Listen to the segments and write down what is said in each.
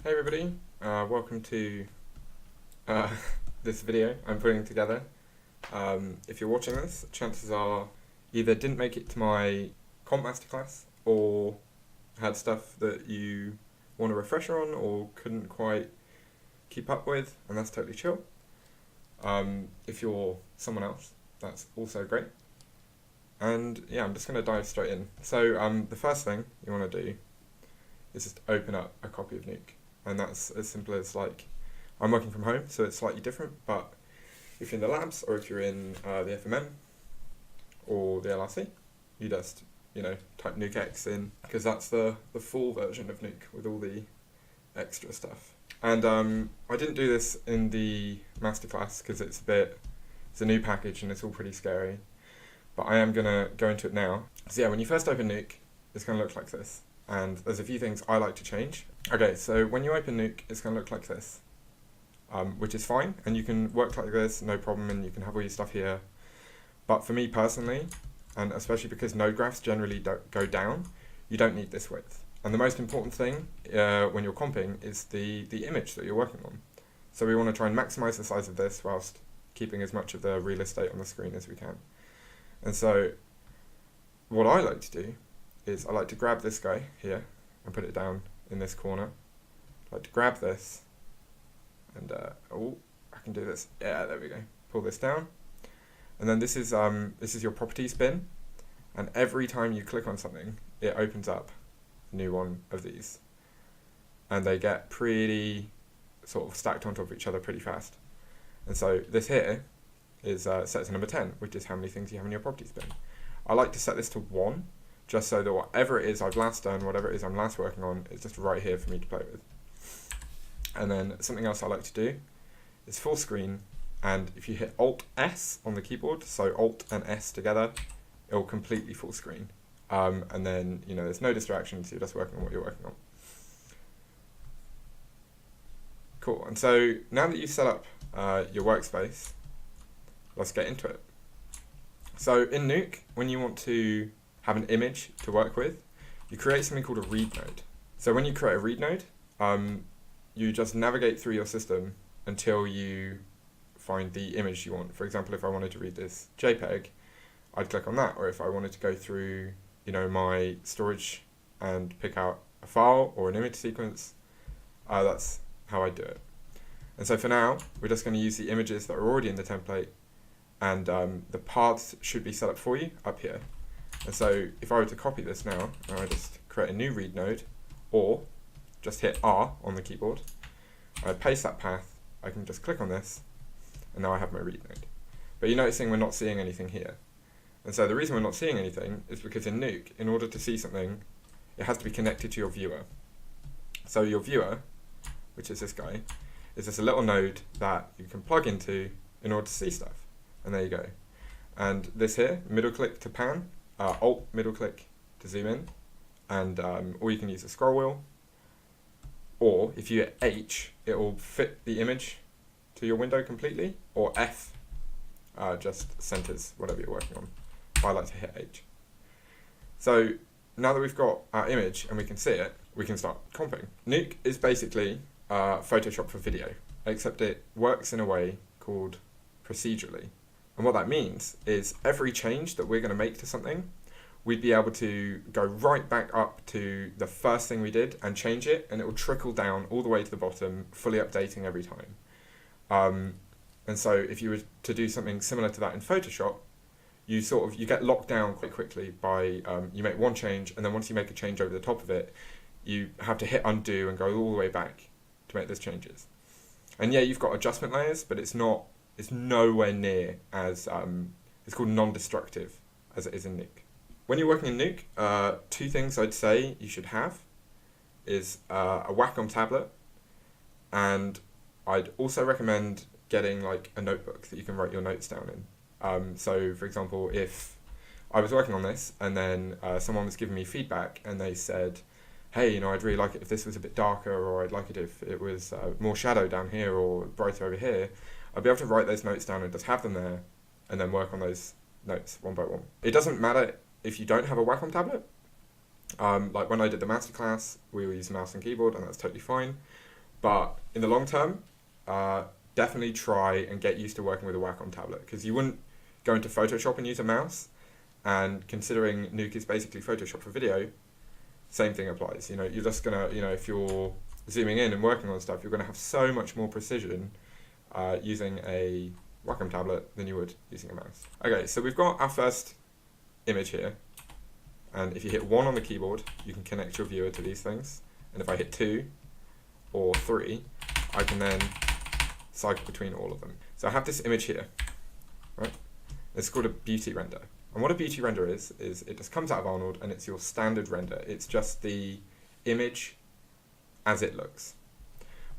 Hey everybody, welcome to this video I'm putting together. If you're watching this, chances are either didn't make it to my comp masterclass or had stuff that you want a refresher on or couldn't quite keep up with, and that's totally chill. If you're someone else, that's also great. And yeah, I'm just going to dive straight in. So the first thing you want to do is just open up a copy of Nuke. And that's as simple as, like, I'm working from home, so it's slightly different, but if you're in the labs or if you're in the FMM or the LRC, you just, type Nuke X in, because that's the full version of Nuke with all the extra stuff. And I didn't do this in the masterclass because it's a new package and it's all pretty scary, but I am going to go into it now. So yeah, when you first open Nuke, it's going to look like this. And there's a few things I like to change. Okay, so when you open Nuke, it's going to look like this, which is fine, and you can work like this, no problem, and you can have all your stuff here. But for me personally, and especially because node graphs generally don't go down, you don't need this width. And the most important thing when you're comping is the image that you're working on. So we want to try and maximize the size of this whilst keeping as much of the real estate on the screen as we can. And so what I like to do is I like to grab this guy here and put it down in this corner. I like to grab this and I can do this. Yeah, there we go. Pull this down, and then this is your properties bin, and every time you click on something, it opens up a new one of these, and they get pretty sort of stacked on top of each other pretty fast. And so this here is set to number 10, which is how many things you have in your properties bin. I like to set this to 1. Just so that whatever it is I've last done, whatever it is I'm last working on, is just right here for me to play with. And then something else I like to do is full screen, and if you hit Alt-S on the keyboard, so Alt and S together, it will completely full screen. And then, there's no distractions, you're just working on what you're working on. Cool, and so now that you've set up your workspace, let's get into it. So in Nuke, when you want to have an image to work with, you create something called a read node. So when you create a read node, you just navigate through your system until you find the image you want. For example, if I wanted to read this JPEG, I'd click on that. Or if I wanted to go through, my storage and pick out a file or an image sequence, that's how I do it. And so for now, we're just going to use the images that are already in the template, and the paths should be set up for you up here. And so if I were to copy this now, and I just create a new read node, or just hit R on the keyboard, I paste that path, I can just click on this, and now I have my read node. But you're noticing we're not seeing anything here. And so the reason we're not seeing anything is because in Nuke, in order to see something, it has to be connected to your viewer. So your viewer, which is this guy, is just a little node that you can plug into in order to see stuff. And there you go. And this here, middle click to pan, Alt middle click to zoom in, and or you can use a scroll wheel, or if you hit H, it will fit the image to your window completely, or F just centers whatever you're working on. I like to hit H. So now that we've got our image and we can see it, we can start comping. Nuke is basically Photoshop for video, except it works in a way called procedurally. And what that means is every change that we're going to make to something, we'd be able to go right back up to the first thing we did and change it, and it will trickle down all the way to the bottom, fully updating every time. And so if you were to do something similar to that in Photoshop, you get locked down quite quickly by, you make one change, and then once you make a change over the top of it, you have to hit undo and go all the way back to make those changes. And yeah, you've got adjustment layers, but it's nowhere near as, it's called non-destructive as it is in Nuke. When you're working in Nuke, two things I'd say you should have is a Wacom tablet, and I'd also recommend getting like a notebook that you can write your notes down in. So for example, if I was working on this and then someone was giving me feedback and they said, hey, I'd really like it if this was a bit darker, or I'd like it if it was more shadow down here or brighter over here, I'd be able to write those notes down and just have them there and then work on those notes one by one. It doesn't matter if you don't have a Wacom tablet. Like when I did the masterclass, we were using mouse and keyboard, and that's totally fine. But in the long term, definitely try and get used to working with a Wacom tablet, because you wouldn't go into Photoshop and use a mouse. And considering Nuke is basically Photoshop for video, same thing applies. You know, you're just gonna, you know, if you're zooming in and working on stuff, you're gonna have so much more precision using a Wacom tablet than you would using a mouse. Okay, so we've got our first image here, and if you hit 1 on the keyboard, you can connect your viewer to these things. And if I hit 2 or 3, I can then cycle between all of them. So I have this image here, right? It's called a beauty render. And what a beauty render is it just comes out of Arnold and it's your standard render. It's just the image as it looks.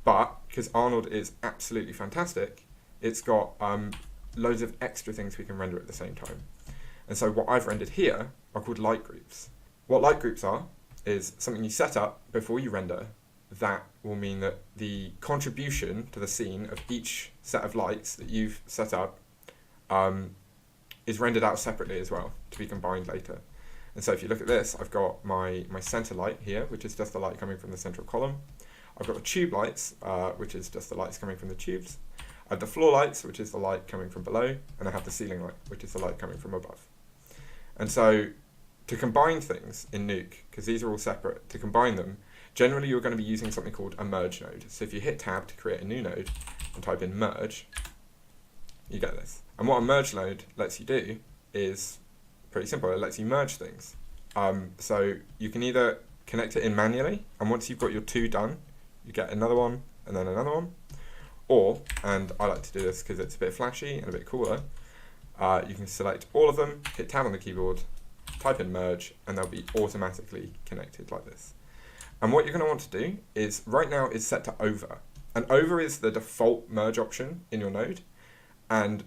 But because Arnold is absolutely fantastic, it's got loads of extra things we can render at the same time. And so what I've rendered here are called light groups. What light groups are is something you set up before you render that will mean that the contribution to the scene of each set of lights that you've set up is rendered out separately as well to be combined later. And so if you look at this, I've got my center light here, which is just the light coming from the central column. I've got the tube lights, which is just the lights coming from the tubes. I have the floor lights, which is the light coming from below, and I have the ceiling light, which is the light coming from above. And so to combine things in Nuke, because these are all separate, to combine them, generally you're going to be using something called a merge node. So if you hit tab to create a new node and type in merge, you get this. And what a merge node lets you do is pretty simple. It lets you merge things. So you can either connect it in manually, and once you've got your 2 done, you get another one and then another one. Or, and I like to do this because it's a bit flashy and a bit cooler, you can select all of them, hit tab on the keyboard, type in merge, and they'll be automatically connected like this. And what you're going to want to do is, right now it's set to over. And over is the default merge option in your node, and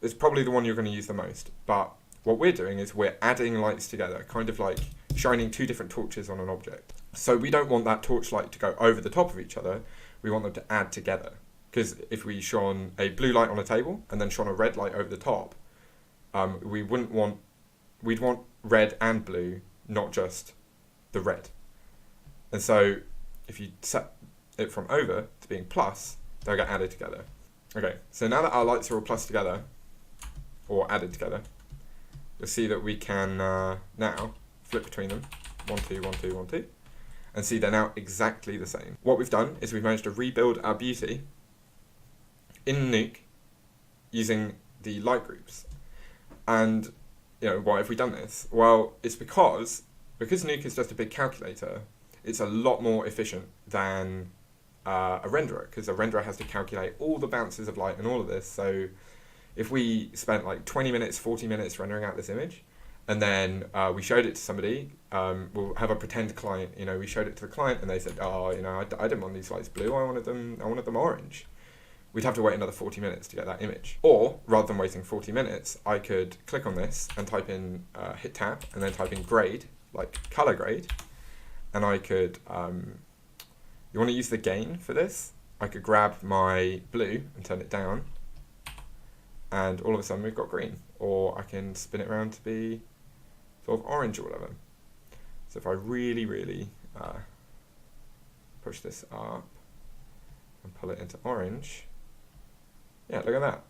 it's probably the one you're going to use the most. But what we're doing is we're adding lights together, kind of like shining 2 different torches on an object. So we don't want that torch light to go over the top of each other, we want them to add together. Because if we shone a blue light on a table and then shone a red light over the top, we'd want red and blue, not just the red. And so if you set it from over to being plus, they'll get added together. Okay, so now that our lights are all plus together, or added together, you'll see that we can now flip between them, 1, 2, 1, 2, 1, 2, and see they're now exactly the same. What we've done is we've managed to rebuild our beauty in Nuke using the light groups. And, you know, why have we done this? Well, it's because Nuke is just a big calculator, it's a lot more efficient than a renderer, because a renderer has to calculate all the bounces of light and all of this. So if we spent like 20 minutes, 40 minutes rendering out this image, and then we showed it to somebody, we'll have a pretend client, you know, we showed it to the client and they said, oh, you know, I didn't want these lights blue, I wanted them orange. We'd have to wait another 40 minutes to get that image. Or, rather than waiting 40 minutes, I could click on this and type in, hit tab, and then type in grade, like color grade, and I could, you want to use the gain for this? I could grab my blue and turn it down, and all of a sudden we've got green. Or I can spin it around to be sort of orange or whatever. So if I really, really push this up and pull it into orange, yeah, look at that.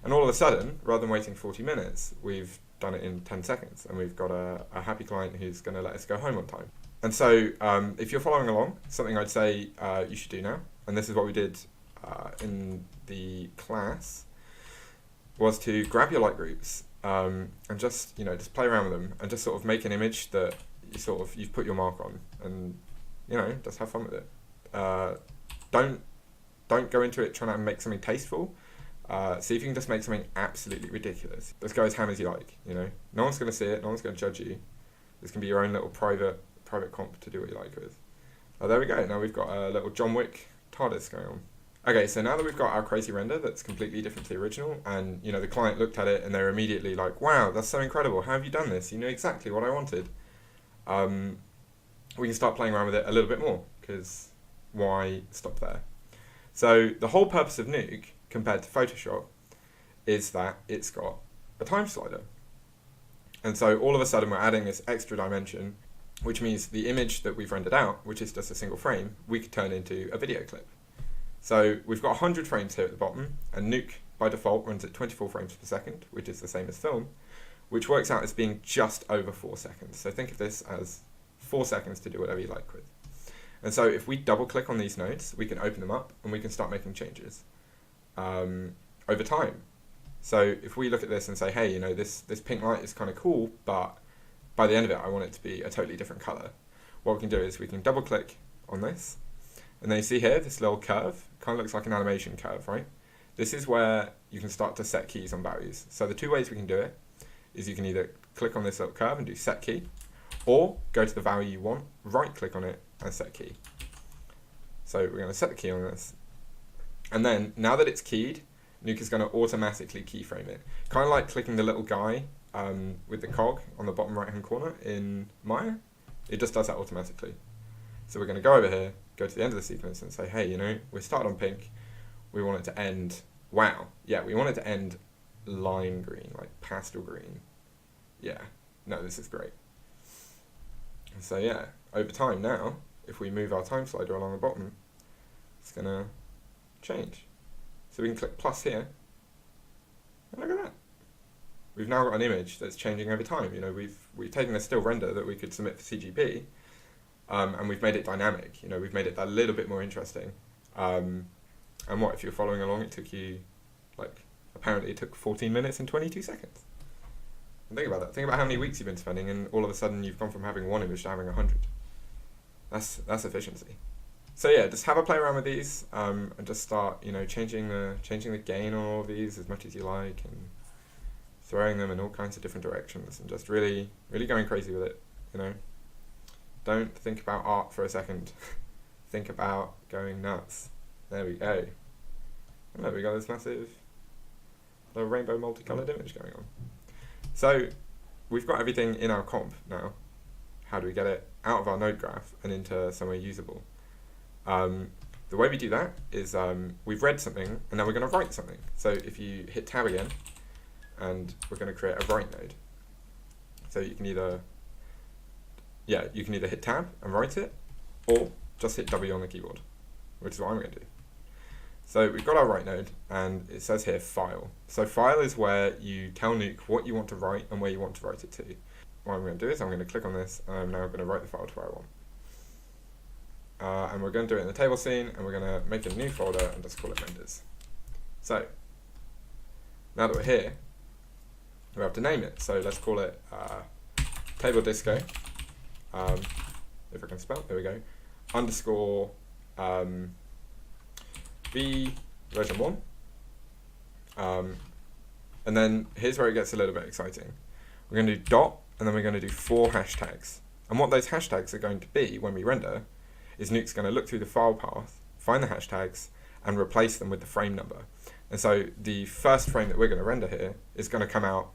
And all of a sudden, rather than waiting 40 minutes, we've done it in 10 seconds, and we've got a happy client who's going to let us go home on time. And so if you're following along, something I'd say you should do now, and this is what we did in the class, was to grab your light groups and just, you know, just play around with them and just sort of make an image that you've put your mark on, and, you know, just have fun with it. Don't go into it trying to make something tasteful. See if you can just make something absolutely ridiculous. Just go as ham as you like, you know. No one's going to see it, no one's going to judge you. This can be your own little private comp to do what you like with. Oh, there we go. Now we've got a little John Wick TARDIS going on. Okay, so now that we've got our crazy render that's completely different to the original, and, you know, the client looked at it and they're immediately like, wow, that's so incredible. How have you done this? You know exactly what I wanted. We can start playing around with it a little bit more, because why stop there? So the whole purpose of Nuke, compared to Photoshop, is that it's got a time slider. And so all of a sudden we're adding this extra dimension, which means the image that we've rendered out, which is just a single frame, we could turn into a video clip. So we've got 100 frames here at the bottom, and Nuke by default runs at 24 frames per second, which is the same as film, which works out as being just over 4 seconds. So think of this as 4 seconds to do whatever you like with. And so if we double click on these nodes, we can open them up and we can start making changes over time. So if we look at this and say, hey, you know, this pink light is kind of cool, but by the end of it, I want it to be a totally different color. What we can do is we can double click on this, and then you see here, this little curve, kind of looks like an animation curve, right? This is where you can start to set keys on values. So the two ways we can do it is you can either click on this little curve and do set key, or go to the value you want, right click on it and set key. So we're going to set the key on this. And then now that it's keyed, Nuke is going to automatically keyframe it. Kind of like clicking the little guy with the cog on the bottom right hand corner in Maya. It just does that automatically. So we're going to go over here, go to the end of the sequence and say, hey, you know, we started on pink. We want it to end, wow. Yeah, we want it to end lime green, like pastel green. Yeah, no, this is great. So yeah, over time now, if we move our time slider along the bottom, it's going to change. So we can click plus here, and look at that. We've now got an image that's changing over time. You know, we've taken a still render that we could submit for CGP, and we've made it dynamic. You know, we've made it a little bit more interesting. And what, if you're following along, it took you, like, apparently it took 14 minutes and 22 seconds. And think about that. Think about how many weeks you've been spending, and all of a sudden you've gone from having one image to having 100. That's efficiency. So yeah, just have a play around with these, and just start, you know, changing the gain on all of these as much as you like, and throwing them in all kinds of different directions, and just really going crazy with it. You know, don't think about art for a second. Think about going nuts. There we go. And there we got this massive little rainbow multicolored image going on. So we've got everything in our comp now. How do we get it out of our node graph and into somewhere usable? The way we do that is we've read something and now we're going to write something. So if you hit tab again, and we're going to create a write node. So you can either hit tab and write it, or just hit W on the keyboard, which is what I'm going to do. So we've got our write node, and it says here file. So file is where you tell Nuke what you want to write and where you want to write it to. What I'm going to do is I'm going to click on this, and I'm now going to write the file to where I want. And we're going to do it in the table scene, and we're going to make a new folder and just call it renders. So now that we're here, we have to name it. So let's call it table disco. If I can spell, there we go. Underscore v version 1. And then here's where it gets a little bit exciting. We're going to do dot, and then we're going to do 4 hashtags. And what those hashtags are going to be when we render is Nuke's going to look through the file path, find the hashtags, and replace them with the frame number. And so the first frame that we're going to render here is going to come out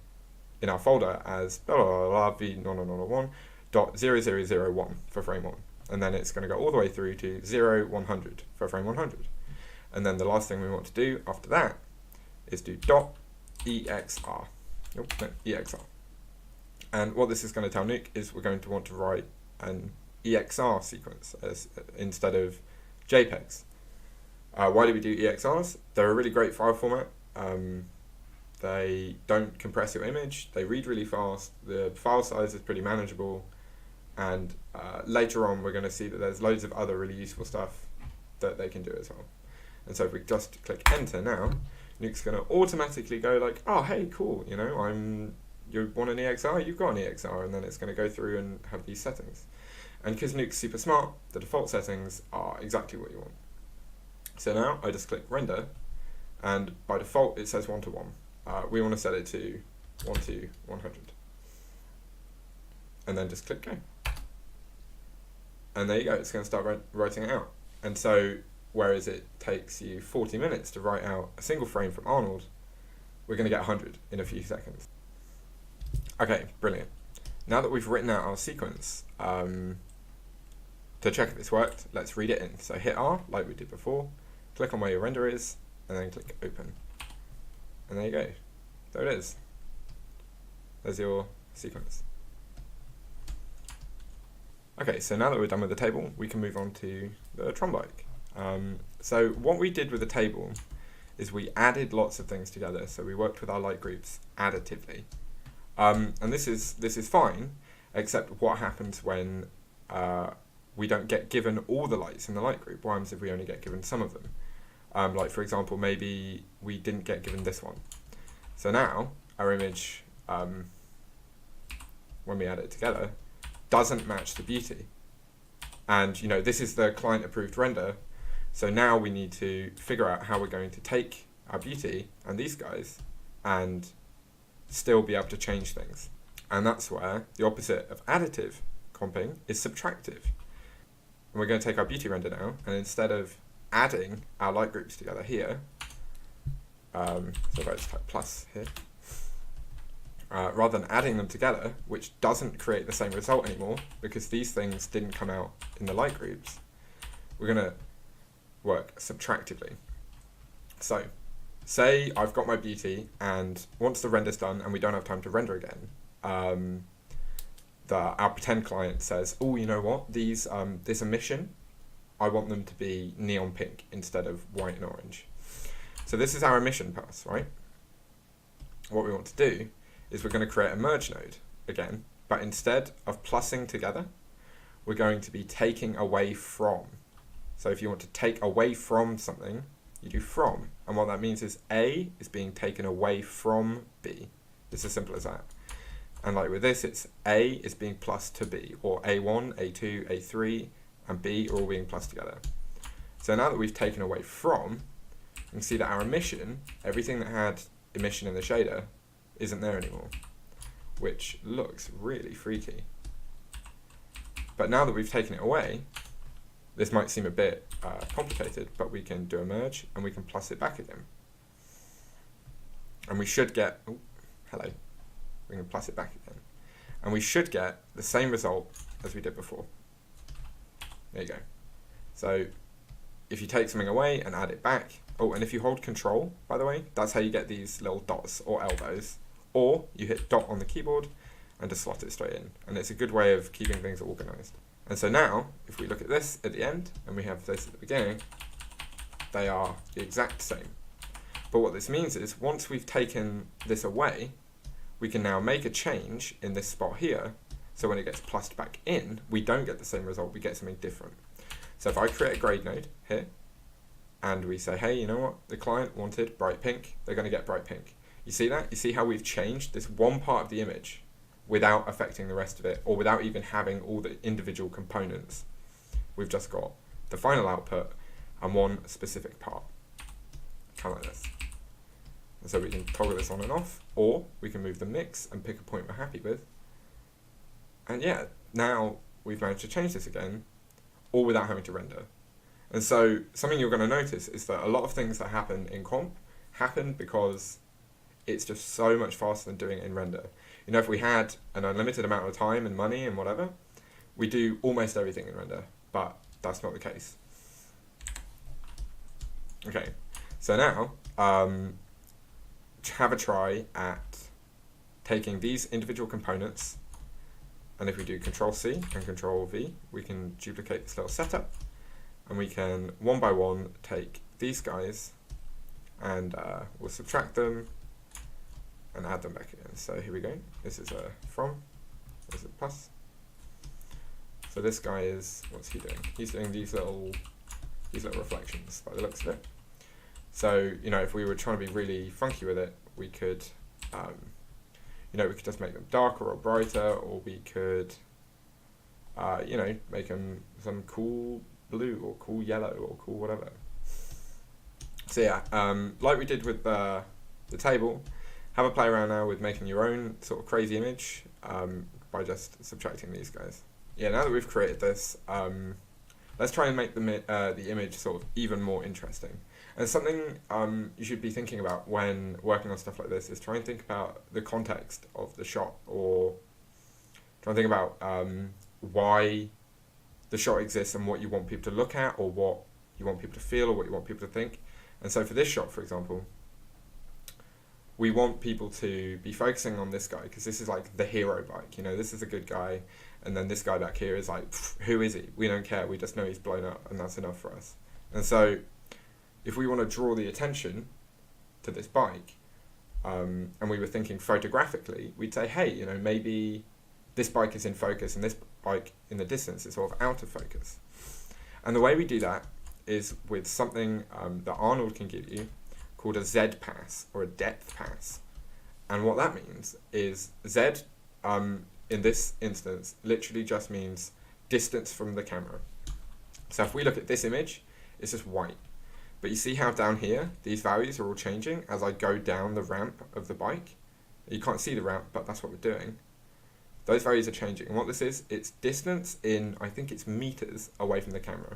in our folder as v1.0001 for frame 1. And then it's going to go all the way through to 0100 for frame 100. And then the last thing we want to do after that is do dot exr. Exr. And what this is going to tell Nuke is we're going to want to write an EXR sequence instead of JPEGs. Why do we do EXRs? They're a really great file format. They don't compress your image, they read really fast, the file size is pretty manageable, and later on we're going to see that there's loads of other really useful stuff that they can do as well. And so if we just click enter now, Nuke's going to automatically go like, oh hey, cool, you know, you want an EXR, you've got an EXR, and then it's going to go through and have these settings. And because Nuke's super smart, the default settings are exactly what you want. So now I just click render, and by default it says 1 to 1. We want to set it to 1 to 100. And then just click go. And there you go, it's going to start writing it out. And so, whereas it takes you 40 minutes to write out a single frame from Arnold, we're going to get 100 in a few seconds. Okay, brilliant. Now that we've written out our sequence, to check if this worked, let's read it in. So hit R, like we did before, click on where your render is, and then click open. And there you go. There it is. There's your sequence. Okay, so now that we're done with the table, we can move on to the Tron bike. So what we did with the table is we added lots of things together. So we worked with our light groups additively. And this is fine, except what happens when we don't get given all the lights in the light group? What happens if we only get given some of them? Like for example, maybe we didn't get given this one. So now our image, when we add it together, doesn't match the beauty. And this is the client approved render. So now we need to figure out how we're going to take our beauty and these guys and still be able to change things. And that's where the opposite of additive comping is subtractive. And we're going to take our beauty render now, and instead of adding our light groups together here, so if I just type plus here, rather than adding them together, which doesn't create the same result anymore because these things didn't come out in the light groups, we're going to work subtractively. So say I've got my beauty, and once the render's done and we don't have time to render again, our pretend client says, oh, you know what, these this emission, I want them to be neon pink instead of white and orange. So this is our emission pass, right? What we want to do is we're going to create a merge node again, but instead of plussing together, we're going to be taking away from. So if you want to take away from something, you do from, and what that means is A is being taken away from B. It's as simple as that. And like with this, it's A is being plussed to B, or A1, A2, A3, and B are all being plussed together. So now that we've taken away from, you can see that our emission, everything that had emission in the shader, isn't there anymore, which looks really freaky. But now that we've taken it away, this might seem a bit complicated, but we can do a merge and we can plus it back again. And we should get, oh, hello, we can plus it back again. And we should get the same result as we did before. There you go. So if you take something away and add it back, oh, and if you hold control, by the way, that's how you get these little dots or elbows. Or you hit dot on the keyboard and just slot it straight in. And it's a good way of keeping things organized. And so now, if we look at this at the end, and we have this at the beginning, they are the exact same. But what this means is, once we've taken this away, we can now make a change in this spot here, so when it gets plussed back in, we don't get the same result, we get something different. So if I create a grade node here, and we say, hey, you know what, the client wanted bright pink, they're going to get bright pink. You see that? You see how we've changed this one part of the image without affecting the rest of it, or without even having all the individual components. We've just got the final output and one specific part, kind of like this. And so we can toggle this on and off, or we can move the mix and pick a point we're happy with. And yeah, now we've managed to change this again, all without having to render. And so something you're going to notice is that a lot of things that happen in comp happen because it's just so much faster than doing it in render. If we had an unlimited amount of time and money and whatever, we do almost everything in render, but that's not the case. Okay, so now have a try at taking these individual components, and if we do Control-C and Control-V, we can duplicate this little setup, and we can one by one take these guys, and we'll subtract them and add them back again. So here we go. This is a from, this is a plus. So this guy is, what's he doing? He's doing these little reflections by the looks of it. So, if we were trying to be really funky with it, we could, we could just make them darker or brighter, or we could, make them some cool blue or cool yellow or cool whatever. So yeah, like we did with the table, have a play around now with making your own sort of crazy image by just subtracting these guys. Yeah, now that we've created this, let's try and make the image sort of even more interesting. And something you should be thinking about when working on stuff like this is try and think about the context of the shot, or try and think about why the shot exists and what you want people to look at, or what you want people to feel, or what you want people to think. And so for this shot, for example, we want people to be focusing on this guy because this is like the hero bike. This is a good guy, And then this guy back here is like, who is he? We don't care. We just know he's blown up, and that's enough for us. And so if we want to draw the attention to this bike, and we were thinking photographically, we'd say, hey, you know, maybe this bike is in focus and this bike in the distance is sort of out of focus. And the way we do that is with something that Arnold can give you called a Z pass, or a depth pass. And what that means is Z, in this instance, literally just means distance from the camera. So if we look at this image, it's just white. But you see how down here, these values are all changing as I go down the ramp of the bike? You can't see the ramp, but that's what we're doing. Those values are changing. And what this is, it's distance in, I think it's meters away from the camera.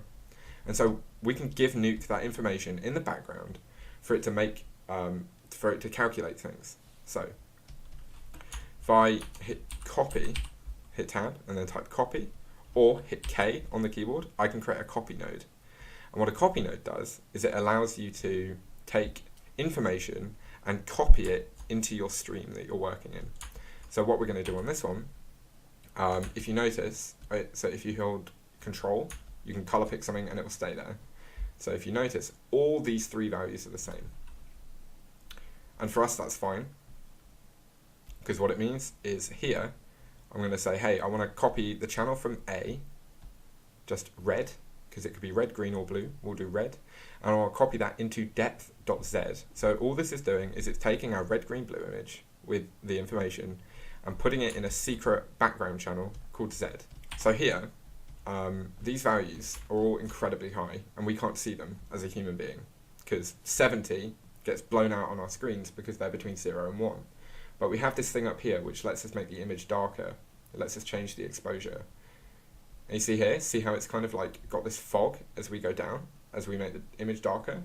And so we can give Nuke that information in the background for it to make, for it to calculate things. So if I hit copy, hit tab, and then type copy, or hit K on the keyboard, I can create a copy node. And what a copy node does is it allows you to take information and copy it into your stream that you're working in. So what we're going to do on this one, if you notice, right, so if you hold Control, you can color pick something and it will stay there. So if you notice, all these three values are the same. And for us, that's fine. Because what it means is here, I'm going to say, hey, I want to copy the channel from A, just red, because it could be red, green, or blue. We'll do red. And I'll copy that into depth.z. So all this is doing is it's taking our red, green, blue image with the information and putting it in a secret background channel called Z. So here, these values are all incredibly high, and we can't see them as a human being, because 70 gets blown out on our screens because they're between 0 and 1. But we have this thing up here which lets us make the image darker. It lets us change the exposure. And you see here, see how it's kind of like got this fog as we go down, as we make the image darker?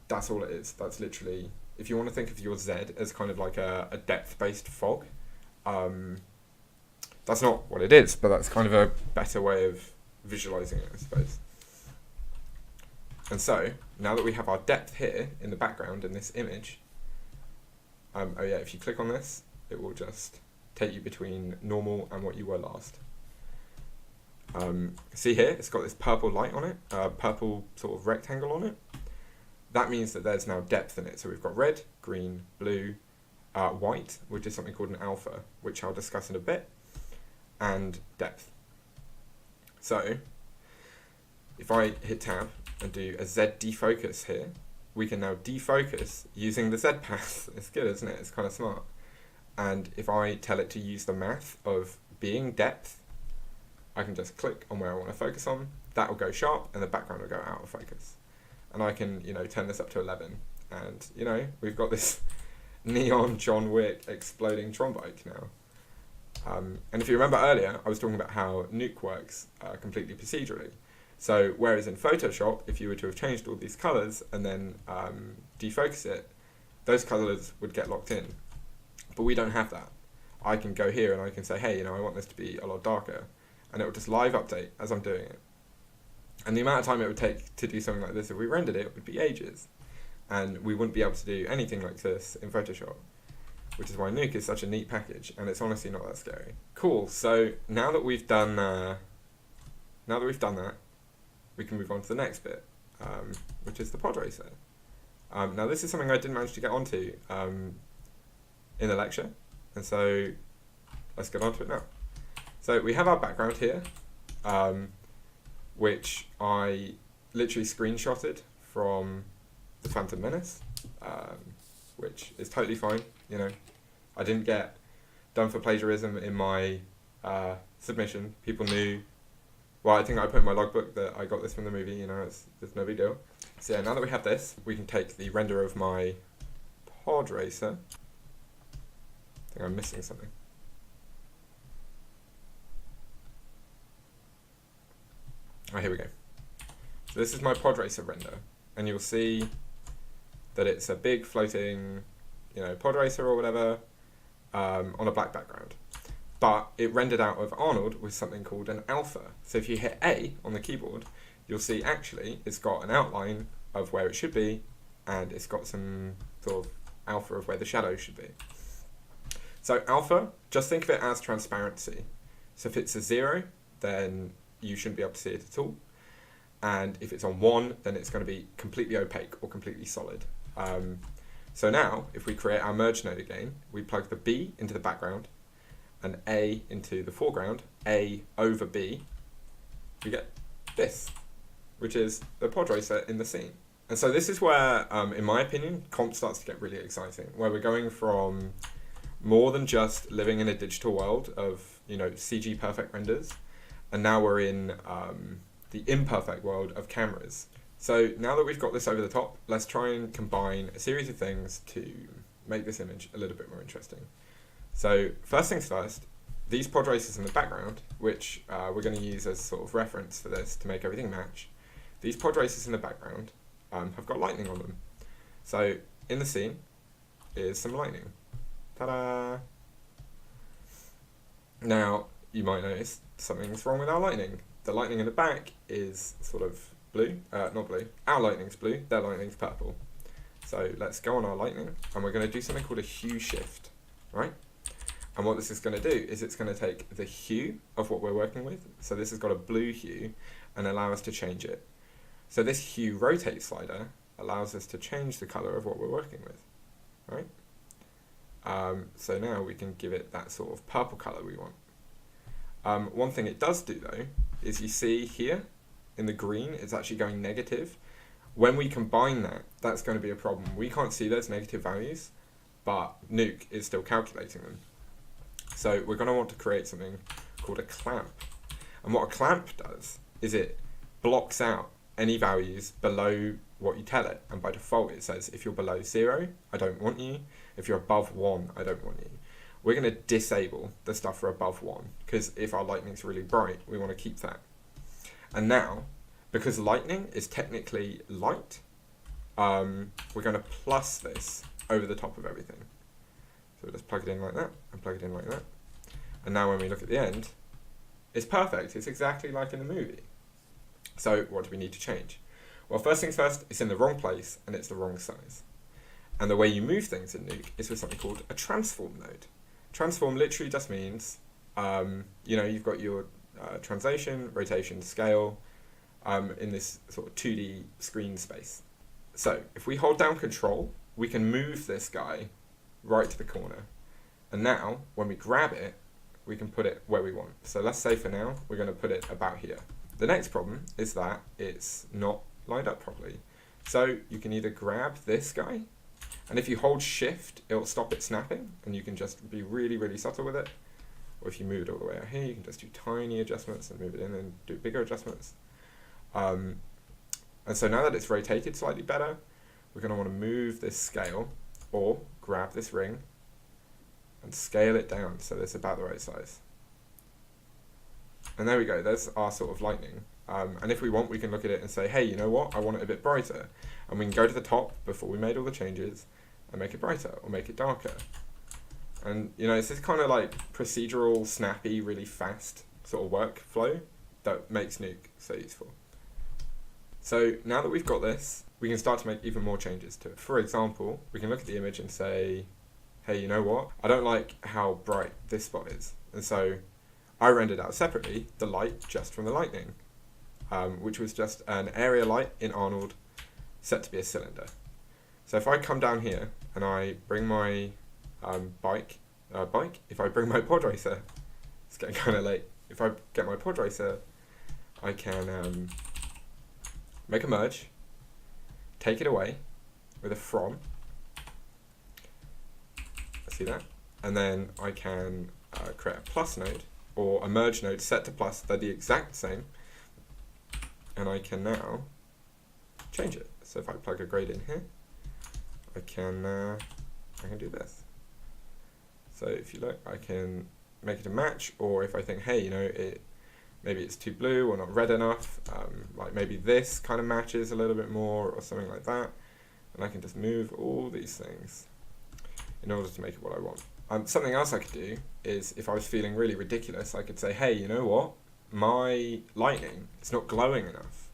That's all it is. That's literally, if you want to think of your Z as kind of like a depth-based fog, that's not what it is, but that's kind of a better way of visualizing it, I suppose. And so, now that we have our depth here in the background in this image, oh yeah, if you click on this, it will just take you between normal and what you were last. See here, it's got this purple light on it, purple sort of rectangle on it. That means that there's now depth in it. So we've got red, green, blue, white, which is something called an alpha, which I'll discuss in a bit, and depth. So if I hit tab and do a Z defocus here, we can now defocus using the Z path. It's good, isn't it? It's kind of smart. And if I tell it to use the math of being depth, I can just click on where I want to focus on. That will go sharp, and the background will go out of focus. And I can, you know, turn this up to 11, and you know, we've got this neon John Wick exploding Tron bike now. And if you remember earlier, I was talking about how Nuke works completely procedurally. So whereas in Photoshop, if you were to have changed all these colors and then defocus it, those colors would get locked in. But we don't have that. I can go here and I can say, hey, you know, I want this to be a lot darker, and it will just live update as I'm doing it. And the amount of time it would take to do something like this if we rendered it would be ages. And we wouldn't be able to do anything like this in Photoshop, which is why Nuke is such a neat package, and it's honestly not that scary. Cool, so now that we've done that, we can move on to the next bit, which is the pod racer. Now this is something I didn't manage to get onto in the lecture, and so let's get on to it now. So we have our background here, which I literally screenshotted from the Phantom Menace, which is totally fine. You know, I didn't get done for plagiarism in my submission. People knew. Well, I think I put in my logbook that I got this from the movie. You know, it's no big deal. So yeah, now that we have this, we can take the render of my pod racer. I think I'm missing something. Oh, here we go. So this is my pod racer render, and you'll see that it's a big floating, you know, pod racer or whatever on a black background. But it rendered out of Arnold with something called an alpha. So if you hit A on the keyboard, you'll see actually it's got an outline of where it should be, and it's got some sort of alpha of where the shadow should be. So alpha, just think of it as transparency. So if it's a 0, then you shouldn't be able to see it at all. And if it's on 1, then it's going to be completely opaque or completely solid. So now, if we create our merge node again, we plug the B into the background and A into the foreground, A over B, we get this, which is the pod racer in the scene. And so this is where, in my opinion, comp starts to get really exciting, where we're going from more than just living in a digital world of, CG perfect renders, and now we're in the imperfect world of cameras. So now that we've got this over the top, let's try and combine a series of things to make this image a little bit more interesting. So first things first, these pod racers in the background, which we're going to use as sort of reference for this to make everything match, these pod racers in the background have got lightning on them. So in the scene is some lightning. Ta-da! Now you might notice something's wrong with our lightning. The lightning in the back is sort of blue, not blue. Our lightning's blue, their lightning's purple. So let's go on our lightning, and we're going to do something called a hue shift, right? And what this is going to do is it's going to take the hue of what we're working with. So this has got a blue hue and allow us to change it. So this hue rotate slider allows us to change the color of what we're working with, right? So now we can give it that sort of purple color we want. One thing it does do though, is you see here in the green, it's actually going negative. When we combine that, that's going to be a problem. We can't see those negative values, but Nuke is still calculating them. So we're going to want to create something called a clamp. And what a clamp does is it blocks out any values below what you tell it. And by default, it says if you're below 0, I don't want you. If you're above 1, I don't want you. We're going to disable the stuff for above 1, because if our lightning's really bright, we want to keep that. And now, because lightning is technically light, we're going to plus this over the top of everything. So we'll just plug it in like that, and plug it in like that. And now when we look at the end, it's perfect. It's exactly like in the movie. So what do we need to change? Well, first things first, it's in the wrong place, and it's the wrong size. And the way you move things in Nuke is with something called a transform node. Transform literally just means, you've got your translation, rotation, scale in this sort of 2D screen space. So if we hold down Control, we can move this guy right to the corner. And now, when we grab it, we can put it where we want. So let's say for now, we're going to put it about here. The next problem is that it's not lined up properly. So you can either grab this guy, and if you hold shift, it'll stop it snapping, and you can just be really, really subtle with it. Or if you move it all the way out here, you can just do tiny adjustments and move it in and do bigger adjustments. And so now that it's rotated slightly better, we're going to want to move this scale, or grab this ring and scale it down so that it's about the right size. And there we go, there's our sort of lightning. And if we want, we can look at it and say, hey, you know what, I want it a bit brighter. And we can go to the top before we made all the changes and make it brighter or make it darker. And it's this kind of like procedural, snappy, really fast sort of workflow that makes Nuke so useful. So now that we've got this, we can start to make even more changes to it. For example, we can look at the image and say, hey, you know what? I don't like how bright this spot is. And so I rendered out separately the light just from the lightning, which was just an area light in Arnold set to be a cylinder. So if I come down here and I bring my if I bring my pod racer, it's getting kind of late. If I get my pod racer, I can make a merge, take it away with a from, see that? And then I can create a plus node or a merge node set to plus, they're the exact same. And I can now change it. So if I plug a grade in here, I can do this. So if you look, I can make it a match, or if I think, hey, maybe it's too blue or not red enough, like maybe this kind of matches a little bit more or something like that, and I can just move all these things in order to make it what I want. Something else I could do is, if I was feeling really ridiculous, I could say, hey, you know what? My lightning is not glowing enough.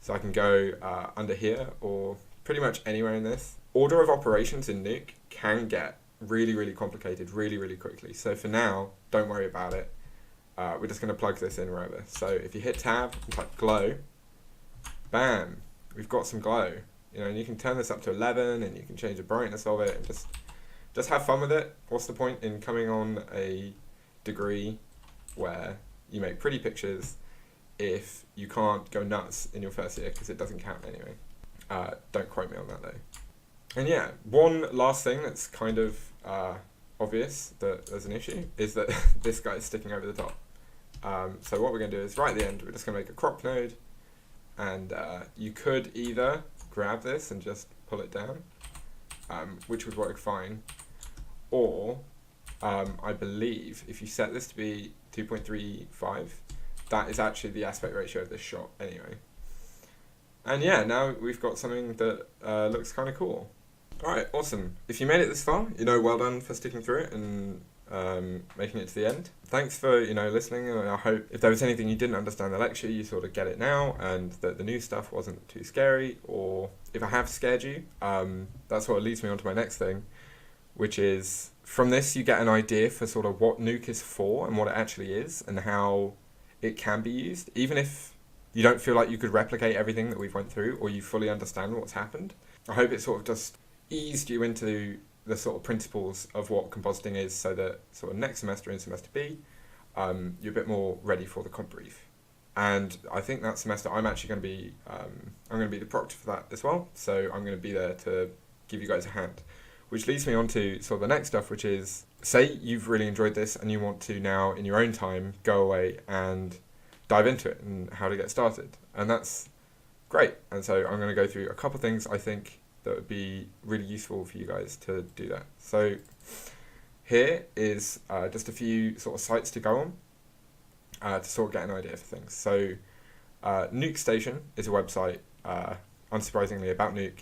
So I can go under here or pretty much anywhere in this. Order of operations in Nuke can get really, really complicated really, really quickly. So for now, don't worry about it. we're just going to plug this in wherever. So if you hit tab and type glow, bam, we've got some glow. And you can turn this up to 11 and you can change the brightness of it and just have fun with it. What's the point in coming on a degree where you make pretty pictures if you can't go nuts in your first year, because it doesn't count anyway. Don't quote me on that though. And yeah, one last thing that's kind of obvious that there's an issue is that this guy is sticking over the top. So what we're going to do is right at the end, we're just going to make a crop node, and you could either grab this and just pull it down, which would work fine, or I believe if you set this to be 2.35, that is actually the aspect ratio of this shot anyway. And yeah, now we've got something that looks kind of cool. Alright, awesome. If you made it this far, well done for sticking through it and making it to the end. Thanks for, listening, and I hope if there was anything you didn't understand the lecture, you sort of get it now, and that the new stuff wasn't too scary, or if I have scared you, that sort of leads me on to my next thing, which is, from this you get an idea for sort of what Nuke is for and what it actually is, and how it can be used, even if you don't feel like you could replicate everything that we've went through, or you fully understand what's happened. I hope it sort of just eased you into the sort of principles of what compositing is, so that sort of next semester in semester B, you're a bit more ready for the comp brief. And I think that semester I'm actually going to be, I'm going to be the proctor for that as well, so I'm going to be there to give you guys a hand. Which leads me on to sort of the next stuff, which is, say you've really enjoyed this and you want to now, in your own time, go away and dive into it and how to get started. And that's great. And so I'm going to go through a couple things I think that would be really useful for you guys to do that. So here is just a few sort of sites to go on to sort of get an idea for things. So Nuke Station is a website, unsurprisingly, about Nuke,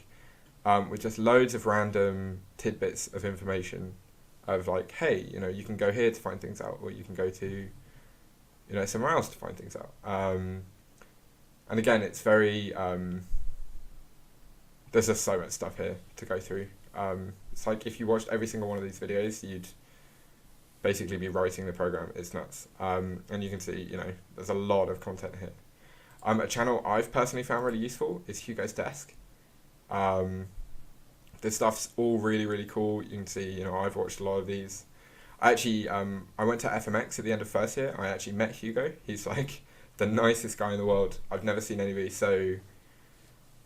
with just loads of random tidbits of information of like, hey, you can go here to find things out, or you can go to, somewhere else to find things out. And again, it's very, there's just so much stuff here to go through. It's like if you watched every single one of these videos, you'd basically be writing the program. It's nuts. And you can see, there's a lot of content here. A channel I've personally found really useful is Hugo's Desk. This stuff's all really, really cool. You can see, I've watched a lot of these. I actually, I went to FMX at the end of first year. I actually met Hugo. He's like the nicest guy in the world. I've never seen anybody so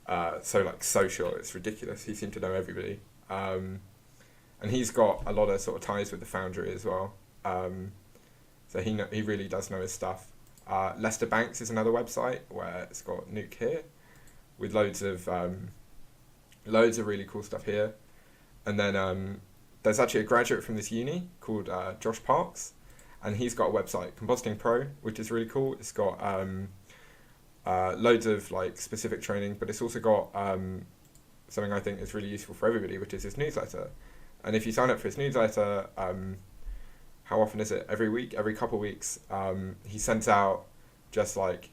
like social. It's ridiculous. He seemed to know everybody. And he's got a lot of sort of ties with the Foundry as well. So he really does know his stuff. Lester Banks is another website where it's got Nuke here, with loads of really cool stuff here. And then there's actually a graduate from this uni called Josh Parks, and he's got a website, Compositing Pro, which is really cool. It's got loads of like specific training, but it's also got something I think is really useful for everybody, which is his newsletter. And if you sign up for his newsletter, how often is it? Every week, every couple of weeks, he sends out just like,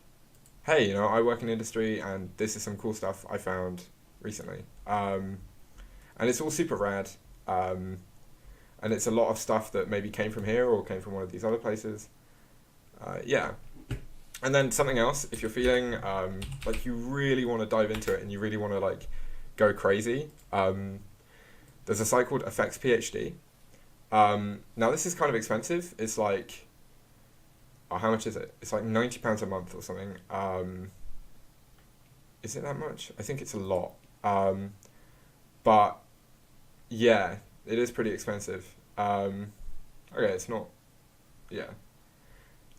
hey, I work in industry and this is some cool stuff I found recently. And it's all super rad. And it's a lot of stuff that maybe came from here or came from one of these other places. Yeah. And then something else, if you're feeling like you really want to dive into it and you really want to like go crazy, there's a site called Effects PhD. Now this is kind of expensive. It's like, how much is it? It's like £90 a month or something. Is it that much? I think it's a lot. But yeah, it is pretty expensive. Okay, it's not. Yeah.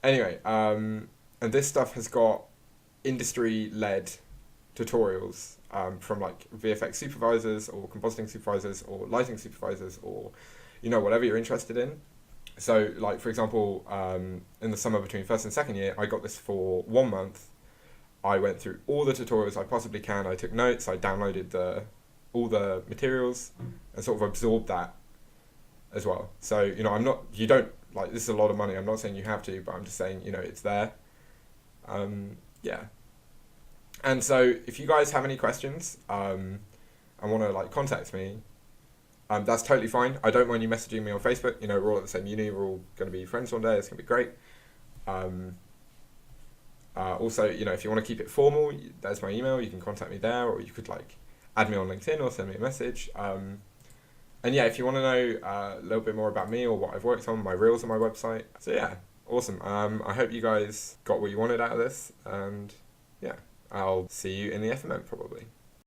Anyway, and this stuff has got industry-led tutorials from like VFX supervisors or compositing supervisors or lighting supervisors or, whatever you're interested in. So like, for example, in the summer between first and second year, I got this for 1 month. I went through all the tutorials I possibly can. I took notes. I downloaded all the materials and sort of absorbed that as well. So, you don't, like, this is a lot of money. I'm not saying you have to, but I'm just saying, it's there. Yeah. And so if you guys have any questions and want to like contact me, that's totally fine. I don't mind you messaging me on Facebook. We're all at the same uni. We're all going to be friends one day. It's going to be great. Also, if you want to keep it formal, there's my email. You can contact me there, or you could add me on LinkedIn or send me a message. And yeah, if you want to know a little bit more about me or what I've worked on, my reels on my website. So yeah, awesome. I hope you guys got what you wanted out of this, and yeah, I'll see you in the FMM probably.